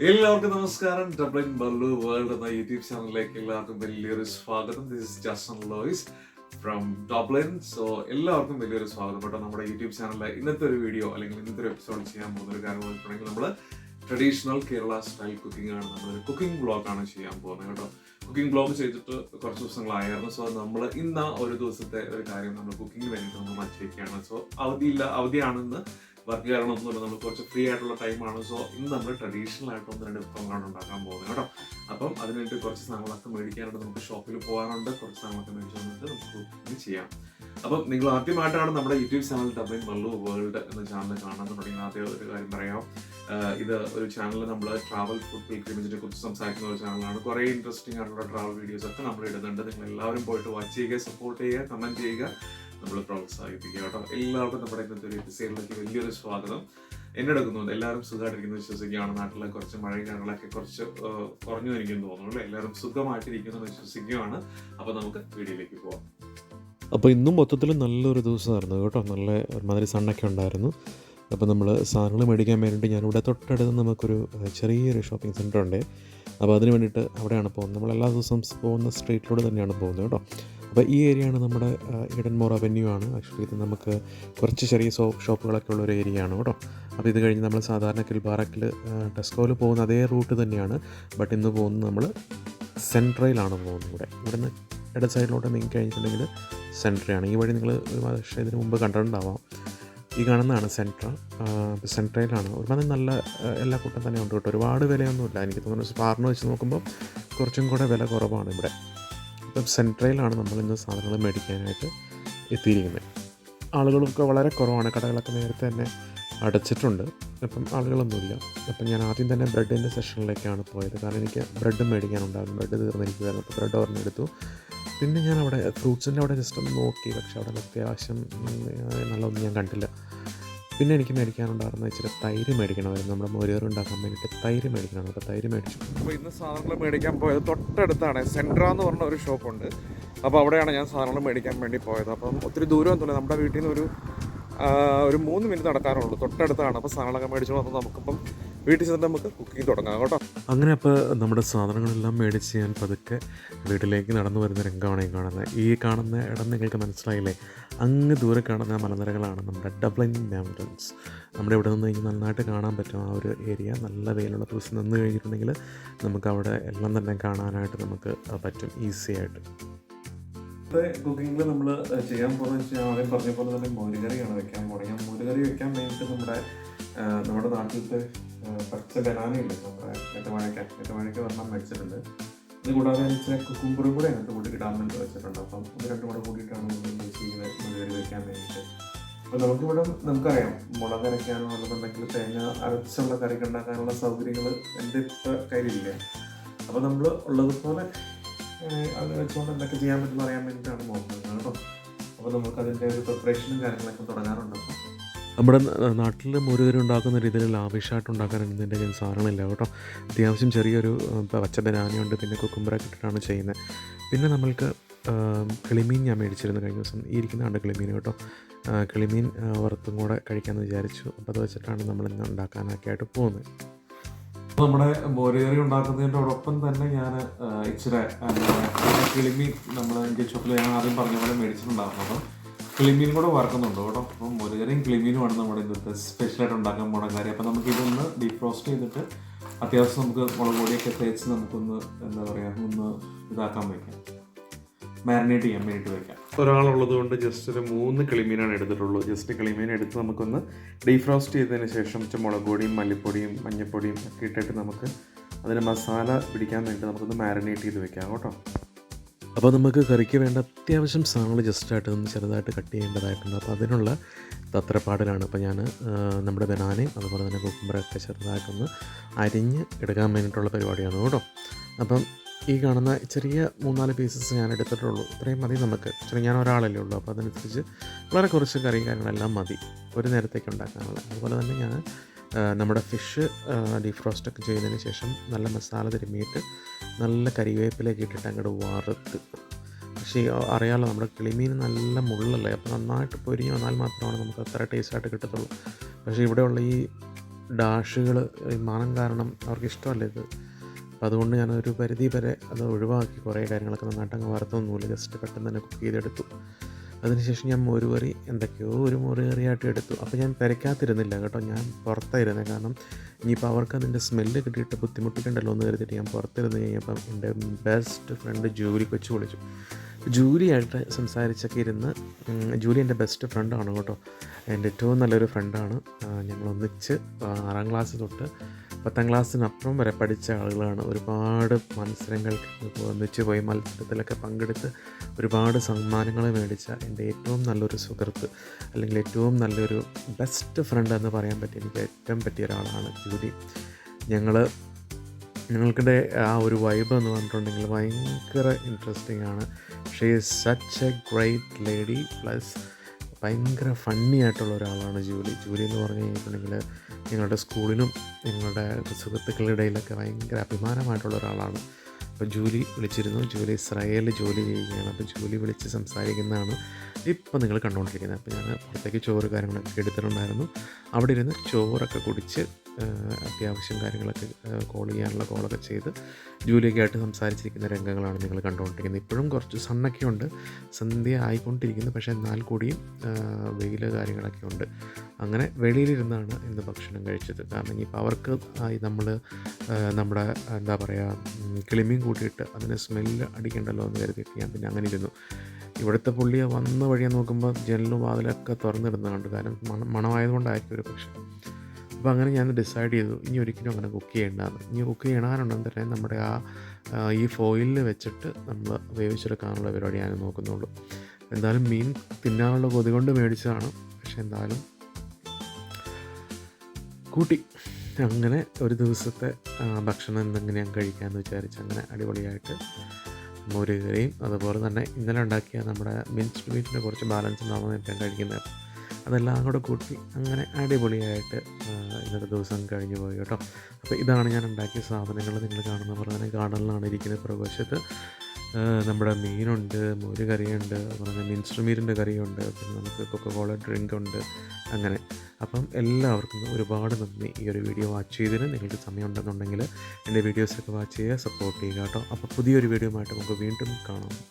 എല്ലാവർക്കും നമസ്കാരം. ഡബ്ലിൻ ബല്ലു വേൾഡ് എന്ന യൂട്യൂബ് ചാനലിലേക്ക് എല്ലാവർക്കും വലിയൊരു സ്വാഗതം. This is Justin lies from Dublin. So എല്ലാവർക്കും വലിയൊരു സ്വാഗതം കേട്ടോ. നമ്മുടെ യൂട്യൂബ് ചാനലിലെ ഇന്നത്തെ ഒരു വീഡിയോ അല്ലെങ്കിൽ ഇന്നത്തെ ഒരു എപ്പിസോഡ് ചെയ്യാൻ പോകുന്ന ഒരു കാര്യം പറഞ്ഞിട്ടുണ്ടെങ്കിൽ നമ്മൾ ട്രഡീഷണൽ കേരള സ്റ്റൈൽ കുക്കിംഗ് ആണ്, നമ്മളൊരു കുക്കിംഗ് വ്ളോഗാണ് ചെയ്യാൻ പോകുന്നത് കേട്ടോ. കുക്കിംഗ് വ്ളോഗ് ചെയ്തിട്ട് കുറച്ച് ദിവസങ്ങളായിരുന്നു. സോ നമ്മൾ ഇന്ന് ഒരു ദിവസത്തെ ഒരു കാര്യം നമ്മൾ കുക്കിങ്ങിന് വേണ്ടിയിട്ട് നമ്മൾ മാറ്റിവെക്കുകയാണ്. സോ അവധിയാണെന്ന് വർക്ക് കാരണമൊന്നുമില്ല, നമ്മൾ കുറച്ച് ഫ്രീ ആയിട്ടുള്ള ടൈമാണ്. സോ ഇന്ന് നമ്മൾ ട്രഡീഷണൽ ആയിട്ട് ഒന്ന് രണ്ട് വിഭവങ്ങളാണ് ഉണ്ടാക്കാൻ പോകുന്നത് കേട്ടോ. അപ്പം അതിനുവേണ്ടി കുറച്ച് സാധനങ്ങളൊക്കെ മേടിക്കാനായിട്ട് നമുക്ക് ഷോപ്പിൽ പോകാറുണ്ട്. കുറച്ച് സാധനങ്ങളൊക്കെ മേടിച്ചു വന്നിട്ട് നമുക്ക് കുക്കിംഗ് ചെയ്യാം. അപ്പം നിങ്ങൾ ആദ്യമായിട്ടാണ് നമ്മുടെ യൂട്യൂബ് ചാനൽ ഡബ്ലിൻ ബല്ലു വേൾഡ് എന്ന ചാനൽ കാണുന്നുണ്ടെങ്കിൽ ആദ്യം ഒരു കാര്യം പറയാം. ഇത് ഒരു ചാനൽ നമ്മൾ ട്രാവൽ ഫുഡ് പിൽഗ്രിമേജിനെ കുറിച്ച് സംസാരിക്കുന്ന ഒരു ചാനലാണ്. കുറേ ഇൻട്രസ്റ്റിംഗ് ആയിട്ടുള്ള ട്രാവൽ വീഡിയോസ് ഒക്കെ നമ്മൾ ഇടുന്നുണ്ട്. നിങ്ങൾ എല്ലാവരും പോയിട്ട് വാച്ച് ചെയ്യുക, സപ്പോർട്ട് ചെയ്യുക, കമൻറ്റ് ചെയ്യുക, നമ്മൾ പ്രോത്സാഹിപ്പിക്കുക കേട്ടോ. എല്ലാവർക്കും നമ്മുടെ ഇന്നത്തെ ഒരു എപ്പിസോഡിലേക്ക് വലിയൊരു സ്വാഗതം. എന്നെ എടുക്കുന്നുണ്ട്. എല്ലാവരും സുഖമായിട്ടിരിക്കുന്നു വിശ്വസിക്കുകയാണ്. നാട്ടിലെ കുറച്ച് മഴയും കാര്യങ്ങളൊക്കെ കുറച്ച് കുറഞ്ഞു എനിക്കെന്ന് തോന്നുന്നു. എല്ലാവരും സുഖമായിട്ടിരിക്കുന്നു വിശ്വസിക്കുകയാണ്. അപ്പോൾ നമുക്ക് വീഡിയോയിലേക്ക് പോവാം. അപ്പോൾ ഇന്നും മൊത്തത്തിൽ നല്ലൊരു ദിവസമായിരുന്നു കേട്ടോ. നല്ല ഒരുമാതിരി സണ്ണൊക്കെ ഉണ്ടായിരുന്നു. അപ്പോൾ നമ്മൾ സാധനങ്ങൾ മേടിക്കാൻ വേണ്ടിയിട്ട് ഞാനിവിടെ തൊട്ടടുത്ത് നമുക്കൊരു ചെറിയൊരു ഷോപ്പിംഗ് സെൻറ്റർ ഉണ്ട്. അപ്പോൾ അതിന് വേണ്ടിയിട്ട് അവിടെയാണ് പോകുന്നത്. നമ്മൾ എല്ലാ ദിവസവും പോകുന്ന സ്ട്രീറ്റിലൂടെ തന്നെയാണ് പോകുന്നത് കേട്ടോ. അപ്പോൾ ഈ ഏരിയയാണ് നമ്മുടെ ഈഡൻമോർ അവന്യൂ ആണ്. ആക്ച്വലി ഇത് നമുക്ക് കുറച്ച് ചെറിയ ഷോപ്പുകളൊക്കെ ഉള്ള ഒരു ഏരിയ ആണ് കേട്ടോ. അപ്പോൾ ഇത് കഴിഞ്ഞ് നമ്മൾ സാധാരണ കിൽബാറക്കിൽ ടെസ്കോയിൽ പോകുന്ന അതേ റൂട്ട് തന്നെയാണ്. ബട്ട് ഇന്ന് പോകുന്നത് നമ്മൾ സെൻട്രയിലാണ് പോകുന്നത്. ഇവിടെ നിന്ന് ഇട സൈഡിലോട്ട് നീങ്ങി കഴിഞ്ഞിട്ടുണ്ടെങ്കിൽ സെൻട്രയാണ്. ഈ വഴി നിങ്ങൾ ഒരു പക്ഷേ ഇതിന് മുമ്പ് കണ്ടിട്ടുണ്ടാവാം. ഈ കാണുന്നതാണ് സെൻട്ര. സെൻട്രയിലാണ്. ഒരുപാട് നല്ല എല്ലാ കൂട്ടം തന്നെ ഉണ്ട് കേട്ടോ. ഒരുപാട് വിലയൊന്നുമില്ല. എനിക്ക് തോന്നുന്നു സ്പാറിന് വെച്ച് നോക്കുമ്പോൾ കുറച്ചും കൂടെ വില കുറവാണ് ഇവിടെ. ഇപ്പം സെൻട്രയിലാണ് നമ്മളിന്ന് സാധനങ്ങൾ മേടിക്കാനായിട്ട് എത്തിയിരിക്കുന്നത്. ആളുകളൊക്കെ വളരെ കുറവാണ്. കടകളൊക്കെ നേരത്തെ തന്നെ അടച്ചിട്ടുണ്ട്. അപ്പം ആളുകളൊന്നുമില്ല. അപ്പം ഞാൻ ആദ്യം തന്നെ ബ്രെഡിൻ്റെ സെക്ഷനിലേക്കാണ് പോയത്. കാരണം എനിക്ക് ബ്രെഡ് മേടിക്കാനുണ്ടായിരുന്നു. ബ്രെഡ് തീർന്നിരിക്കുമായിരുന്നു. അപ്പോൾ ബ്രെഡ് ഒരെണ്ണെടുത്തു. പിന്നെ ഞാൻ അവിടെ ഫ്രൂട്ട്സിൻ്റെ അവിടെ ജസ്റ്റ് ഒന്ന് നോക്കി. പക്ഷേ അവിടെ അത്യാവശ്യം നല്ലതൊന്നും ഞാൻ കണ്ടില്ല. പിന്നെ എനിക്ക് മേടിക്കാനുണ്ടായിരുന്ന ഇച്ചിരി തൈര് മേടിക്കണമായിരുന്നു. നമ്മുടെ മോരുകറി ഉണ്ടാക്കാൻ വേണ്ടിയിട്ട് തൈര് മേടിക്കണം. അപ്പോൾ തൈര് മേടിച്ചു. അപ്പോൾ ഇന്ന് സാധനങ്ങൾ മേടിക്കാൻ പോയത് തൊട്ടടുത്താണ്. സെൻട്ര എന്ന് പറഞ്ഞ ഒരു ഷോപ്പുണ്ട്. അപ്പോൾ അവിടെയാണ് ഞാൻ സാധനങ്ങൾ മേടിക്കാൻ വേണ്ടി പോയത്. അപ്പം ഒത്തിരി ദൂരമൊന്നുമില്ല. നമ്മുടെ വീട്ടിൽ നിന്ന് ഒരു 3 മിനിറ്റ് നടക്കാറുള്ളൂ. തൊട്ടടുത്താണ്. അപ്പോൾ സാധനങ്ങളൊക്കെ മേടിച്ചു വന്നത് നമുക്കിപ്പം വീട്ടിൽ ചെന്നിട്ട് നമുക്ക് കുക്കിംഗ് തുടങ്ങാം കേട്ടോ. അങ്ങനെ അപ്പോൾ നമ്മുടെ സാധനങ്ങളെല്ലാം മേടിച്ച് ഞാൻ പതുക്കെ വീട്ടിലേക്ക് നടന്നു വരുന്ന രംഗമാണ് ഈ കാണുന്നത്. ഈ കാണുന്ന ഇടം നിങ്ങൾക്ക് മനസ്സിലായില്ലേ? അങ്ങ് ദൂരെ കാണുന്ന മലനിരകളാണ് നമ്മുടെ ഡബ്ലിൻ മൗണ്ടൻസ്. നമ്മുടെ ഇവിടെ നിന്ന് കഴിഞ്ഞ് നന്നായിട്ട് കാണാൻ പറ്റും ആ ഒരു ഏരിയ. നല്ല വെയിലുള്ള ദിവസം നിന്ന് കഴിഞ്ഞിട്ടുണ്ടെങ്കിൽ നമുക്കവിടെ എല്ലാം തന്നെ കാണാനായിട്ട് നമുക്ക് പറ്റും ഈസി ആയിട്ട്. കുക്കിങ്ങിൽ നമ്മൾ ചെയ്യാൻ പോകുന്നത് വെച്ചാൽ ആദ്യം പറഞ്ഞ പോലെ തന്നെ മോരുകറിയാണ് വെക്കാൻ പോകുന്നത്. ഞാൻ മോരുകറി വെക്കാൻ വേണ്ടിയിട്ട് നമ്മുടെ നാട്ടിലത്തെ പച്ച ബനാനയുണ്ട്. നമ്മുടെ ഏത്തവാഴയ്ക്ക ഒരെണ്ണം വെച്ചിട്ടുണ്ട്. ഇത് കൂടാതെ ഇച്ചിരി കുക്കുംബറും കൂടെ അതിനകത്ത് കൂട്ടി ഇടാൻ വേണ്ടി വെച്ചിട്ടുണ്ട്. അപ്പം ഇത് രണ്ടും കൂടെ കൂട്ടിയിട്ടാണ് നമ്മൾ ചെയ്യുന്നത് മോരുകറി വെക്കാൻ വേണ്ടിയിട്ട്. അപ്പോൾ നമുക്കറിയാം മുളക് അരയ്ക്കാനോ അല്ലെന്നുണ്ടെങ്കിൽ തേങ്ങ അരച്ചുള്ള കറിക്ക് ഉണ്ടാക്കാനുള്ള സൗകര്യങ്ങൾ എൻ്റെ ഇപ്പോൾ കയ്യിലില്ല. അപ്പോൾ നമ്മൾ ഉള്ളതുപോലെ അത് വെച്ചുകൊണ്ട് എന്തൊക്കെ ചെയ്യാൻ പറ്റുമെന്ന് അറിയാൻ വേണ്ടിയിട്ടാണ് നോക്കുന്നത് കേട്ടോ. അപ്പോൾ നമുക്ക് അതിൻ്റെ ഒരു പ്രിപ്പറേഷനും കാര്യങ്ങളൊക്കെ തുടങ്ങാറുണ്ട്. നമ്മുടെ നാട്ടിൽ മോരുകറി ഉണ്ടാക്കുന്ന രീതിയിൽ ലാവിഷായിട്ട് ഉണ്ടാക്കാൻ ഇതിൻ്റെ സാധനങ്ങളില്ല കേട്ടോ. അത്യാവശ്യം ചെറിയൊരു പച്ച ബനാനയുണ്ട്. പിന്നെ കുക്കുംബറൊക്കെ ഇട്ടിട്ടാണ് ചെയ്യുന്നത്. പിന്നെ നമ്മൾക്ക് കിളിമീൻ ഞാൻ മേടിച്ചിരുന്നു കഴിഞ്ഞ ദിവസം. ഈ ഇരിക്കുന്നതാണ് കിളിമീൻ കേട്ടോ. കിളിമീൻ വറുത്തും കൂടെ കഴിക്കാമെന്ന് വിചാരിച്ചു. അപ്പോൾ അത് വെച്ചിട്ടാണ് നമ്മളിന്ന് ഉണ്ടാക്കാനൊക്കെ ആയിട്ട് പോകുന്നത്. നമ്മുടെ മോരുകറി ഉണ്ടാക്കുന്നതിൻ്റെയോടൊപ്പം തന്നെ ഞാൻ ഇച്ചിരി കിളിമീൻ നമ്മൾ ഇന്ത്യൻ ഷോപ്പിൽ ഞാൻ ആദ്യം പറഞ്ഞ പോലെ മേടിച്ചിട്ടുണ്ടായിരുന്നു. അപ്പം കിളിമീൻ കൂടെ വറക്കുന്നുണ്ട് കേട്ടോ. അപ്പം മോരുകറിയും കിളിമീനുമാണ് നമ്മുടെ ഇന്നത്തെ സ്പെഷ്യലായിട്ട് ഉണ്ടാക്കാൻ പോണ കാര്യം. അപ്പം നമുക്കിതൊന്ന് ഡീഫ്രോസ്റ്റ് ചെയ്തിട്ട് അത്യാവശ്യം നമുക്ക് മുളക് പൊടിയൊക്കെ തേച്ച് നമുക്കൊന്ന് എന്താ പറയുക ഒന്ന് ഇതാക്കാൻ വയ്ക്കാം, മാരിനേറ്റ് ചെയ്യാൻ വേണ്ടിയിട്ട് വയ്ക്കാം. ഒരാളുള്ളത് കൊണ്ട് ജസ്റ്റ് ഒരു 3 കിളിമീനാണ് എടുത്തിട്ടുള്ളൂ. ജസ്റ്റ് കിളിമീൻ എടുത്ത് നമുക്കൊന്ന് ഡീഫ്രോസ്റ്റ് ചെയ്തതിന് ശേഷം മുളക് പൊടിയും മല്ലിപ്പൊടിയും മഞ്ഞൾപ്പൊടിയും ഒക്കെ ഇട്ടിട്ട് നമുക്ക് അതിന് മസാല പിടിക്കാൻ വേണ്ടി നമുക്കൊന്ന് മാരിനേറ്റ് ചെയ്ത് വെക്കാം കേട്ടോ. അപ്പോൾ നമുക്ക് കറിക്ക് വേണ്ട അത്യാവശ്യം സാധനങ്ങൾ ജസ്റ്റായിട്ട് ഒന്ന് ചെറുതായിട്ട് കട്ട് ചെയ്യേണ്ടതായിട്ടുണ്ട്. അപ്പോൾ അതിനുള്ള തത്രപ്പാടിലാണ്. അപ്പോൾ ഞാൻ നമ്മുടെ ബനാനയും അതുപോലെ തന്നെ കുക്കുംബറൊക്കെ ചെറുതായിട്ടൊന്ന് അരിഞ്ഞ് എടുക്കാൻ വേണ്ടിയിട്ടുള്ള പരിപാടിയാണ് കേട്ടോ. അപ്പം ഈ കാണുന്ന ചെറിയ 3-4 പീസസ് ഞാൻ എടുത്തിട്ടുള്ളൂ. ഇത്രയും മതി നമുക്ക്. ഞാൻ ഒരാളല്ലേ ഉള്ളൂ. അപ്പോൾ അതനുസരിച്ച് വളരെ കുറച്ച് കറിയും കാര്യങ്ങളെല്ലാം മതി ഒരു നേരത്തേക്ക് ഉണ്ടാക്കാനുള്ള. അതുപോലെ തന്നെ ഞാൻ നമ്മുടെ ഫിഷ് ഡീഫ്രോസ്റ്റൊക്കെ ചെയ്തതിന് ശേഷം നല്ല മസാല തിരുമ്മിയിട്ട് നല്ല കരിവേപ്പിലേക്ക് ഇട്ടിട്ട് അങ്ങോട്ട് വറുത്ത്. പക്ഷേ അറിയാമല്ലോ നമ്മുടെ കിളിമീൻ നല്ല മുള്ളല്ലേ. അപ്പോൾ നന്നായിട്ട് പൊരിഞ്ഞ് വന്നാൽ മാത്രമാണ് നമുക്ക് അത്ര ടേസ്റ്റായിട്ട് കിട്ടത്തുള്ളൂ. പക്ഷേ ഇവിടെയുള്ള ഈ ഡാഷുകൾ ഈ മണം കാരണം അവർക്ക് ഇഷ്ടമല്ല ഇത്. അപ്പോൾ അതുകൊണ്ട് ഞാനൊരു പരിധി വരെ അത് ഒഴിവാക്കി. കുറേ കാര്യങ്ങളൊക്കെ നന്നായിട്ട് അങ്ങ് വറുത്തൊന്നുമില്ല, ജസ്റ്റ് പെട്ടെന്ന് തന്നെ കുക്ക് ചെയ്തെടുത്തു. അതിനുശേഷം ഞാൻ മോരുകറി എന്തൊക്കെയോ ഒരു മോരുകറിയായിട്ട് എടുത്തു. അപ്പോൾ ഞാൻ പെരയ്ക്കകത്തിരുന്നില്ല കേട്ടോ, ഞാൻ പുറത്തായിരുന്നേ. കാരണം ഇനിയിപ്പോൾ അവർക്ക് അതിൻ്റെ സ്മെല്ല് കിട്ടിയിട്ട് ബുദ്ധിമുട്ടിക്കണ്ടല്ലോ എന്ന് കരുതിയിട്ട് ഞാൻ പുറത്തിരുന്ന് കഴിഞ്ഞപ്പം എൻ്റെ ബെസ്റ്റ് ഫ്രണ്ട് ജൂലി കൊച്ചു വിളിച്ചു. ജൂലിയായിട്ട് സംസാരിച്ചൊക്കെ ഇരുന്ന്, ജൂലി എൻ്റെ ബെസ്റ്റ് ഫ്രണ്ടാണ് കേട്ടോ, എൻ്റെ ഏറ്റവും നല്ലൊരു ഫ്രണ്ടാണ്. ഞങ്ങളൊന്നിച്ച് 6ാം ക്ലാസ് തൊട്ട് 10ാം ക്ലാസ്സിനപ്പുറം വരെ പഠിച്ച ആളുകളാണ്. ഒരുപാട് മത്സരങ്ങൾക്ക് ഒന്നിച്ച് പോയി മത്സരത്തിലൊക്കെ പങ്കെടുത്ത് ഒരുപാട് സമ്മാനങ്ങൾ മേടിച്ച എൻ്റെ ഏറ്റവും നല്ലൊരു സുഹൃത്ത്, അല്ലെങ്കിൽ ഏറ്റവും നല്ലൊരു ബെസ്റ്റ് ഫ്രണ്ട് എന്ന് പറയാൻ പറ്റിയ എനിക്ക് ഏറ്റവും പറ്റിയ ഒരാളാണ് ജൂലി. ഞങ്ങൾക്കിടെ ആ ഒരു വൈബ് എന്ന് പറഞ്ഞിട്ടുണ്ടെങ്കിൽ ഭയങ്കര ഇൻട്രസ്റ്റിംഗ് ആണ്. She is such A great lady, plus ഭയങ്കര ഫണ്ണി ആയിട്ടുള്ള ഒരാളാണ് ജൂലി. ജൂലി എന്ന് പറഞ്ഞു കഴിഞ്ഞിട്ടുണ്ടെങ്കിൽ ഞങ്ങളുടെ സ്കൂളിനും ഞങ്ങളുടെ സുഹൃത്തുക്കളുടെ ഇടയിലൊക്കെ ഭയങ്കര അഭിമാനമായിട്ടുള്ള ഒരാളാണ്. അപ്പോൾ ജൂലി വിളിച്ചിരുന്നു. ജൂലി ഇസ്രായേലിൽ ജോലി ചെയ്യുകയാണ്. അപ്പോൾ ജൂലി വിളിച്ച് സംസാരിക്കുന്നതാണ് ഇപ്പോൾ നിങ്ങൾ കണ്ടുകൊണ്ടിരിക്കുന്നത്. അപ്പോൾ ഞാൻ പുറത്തേക്ക് ചോറ് കാര്യങ്ങളൊക്കെ എടുത്തിട്ടുണ്ടായിരുന്നു. അവിടെ ഇരുന്ന് ചോറൊക്കെ കുടിച്ച് അത്യാവശ്യം കാര്യങ്ങളൊക്കെ കോൾ ചെയ്യാനുള്ള കോളൊക്കെ ചെയ്ത് ജൂലിയൊക്കെ ആയിട്ട് സംസാരിച്ചിരിക്കുന്ന രംഗങ്ങളാണ് നിങ്ങൾ കണ്ടുകൊണ്ടിരിക്കുന്നത്. ഇപ്പോഴും കുറച്ച് സണ്ണൊക്കെ ഉണ്ട്, സന്ധ്യ ആയിക്കൊണ്ടിരിക്കുന്നു, പക്ഷേ എന്നാൽ കൂടിയും വെയിൽ കാര്യങ്ങളൊക്കെ ഉണ്ട്. അങ്ങനെ വെളിയിലിരുന്നാണ് ഇന്ന് ഭക്ഷണം കഴിച്ചത്. കാരണം ഇനിയിപ്പോൾ അവർക്ക് നമ്മൾ നമ്മുടെ എന്താ പറയുക കിളിമീൻ കൂട്ടിയിട്ട് അതിന് സ്മെല്ല് അടിക്കണ്ടല്ലോ എന്ന് കരുതിയിട്ട് ഞാൻ പിന്നെ അങ്ങനെ ഇരുന്നു. ഇവിടുത്തെ പുള്ളിയെ വന്ന വഴിയെ നോക്കുമ്പോൾ ജനലും വാതിലൊക്കെ തുറന്നിടുന്നുണ്ട്. കാരണം മണമായതുകൊണ്ടായിരിക്കും ഒരു പക്ഷേ. അപ്പോൾ അങ്ങനെ ഞാൻ ഡിസൈഡ് ചെയ്തു ഇനി ഒരിക്കലും അങ്ങനെ കുക്ക് ചെയ്യേണ്ടതാണ്. ഇനി കുക്ക് ചെയ്യണമെന്നുണ്ടെങ്കിൽ തന്നെ നമ്മുടെ ഈ ഫോയിലിൽ വെച്ചിട്ട് നമ്മൾ വേവിച്ചെടുക്കാനുള്ള പരിപാടി ഞാൻ നോക്കുന്നുള്ളൂ. എന്തായാലും മീൻ തിന്നാനുള്ള കൊതി കൊണ്ട് മേടിച്ചതാണ്, പക്ഷെ എന്തായാലും കൂട്ടി. അങ്ങനെ ഒരു ദിവസത്തെ ഭക്ഷണം എന്തെങ്കിലും ഞാൻ കഴിക്കാമെന്ന് വിചാരിച്ച് അങ്ങനെ അടിപൊളിയായിട്ട് മോരുകറിയും അതുപോലെ തന്നെ ഇന്നലെ ഉണ്ടാക്കിയ നമ്മുടെ മിൻസ്ഡ് മീറ്റിൻ്റെ കുറച്ച് ബാലൻസ് ഉണ്ടാകുമ്പോൾ ഞാൻ കഴിക്കുന്നത്, അതെല്ലാം കൂടെ കൂട്ടി അങ്ങനെ അടിപൊളിയായിട്ട് ഇന്നത്തെ ദിവസം കഴിഞ്ഞു പോയി കേട്ടോ. അപ്പോൾ ഇതാണ് ഞാൻ ഉണ്ടാക്കിയ സാധനങ്ങൾ. നിങ്ങൾ കാണുന്ന പോലെ തന്നെ ഗാർഡനിലാണ് ഇരിക്കുന്നത്. പ്രവശത്ത് നമ്മുടെ മീനുണ്ട്, മോര് കറിയുണ്ട്, അതുപോലെ തന്നെ മിൻസ്ഡ് മീറ്റിൻ്റെ കറിയുണ്ട്, പിന്നെ നമുക്ക് കൊക്കക്കോള ഡ്രിങ്ക് ഉണ്ട്. അങ്ങനെ അപ്പം എല്ലാവർക്കും ഒരുപാട് നന്ദി ഈ ഒരു വീഡിയോ വാച്ച് ചെയ്തതിന്. നിങ്ങൾക്ക് സമയം ഉണ്ടെന്നുണ്ടെങ്കിൽ എൻ്റെ വീഡിയോസൊക്കെ വാച്ച് ചെയ്യുക, സപ്പോർട്ട് ചെയ്യുക കേട്ടോ. അപ്പോൾ പുതിയൊരു വീഡിയോ ആയിട്ട് നമുക്ക് വീണ്ടും കാണാം.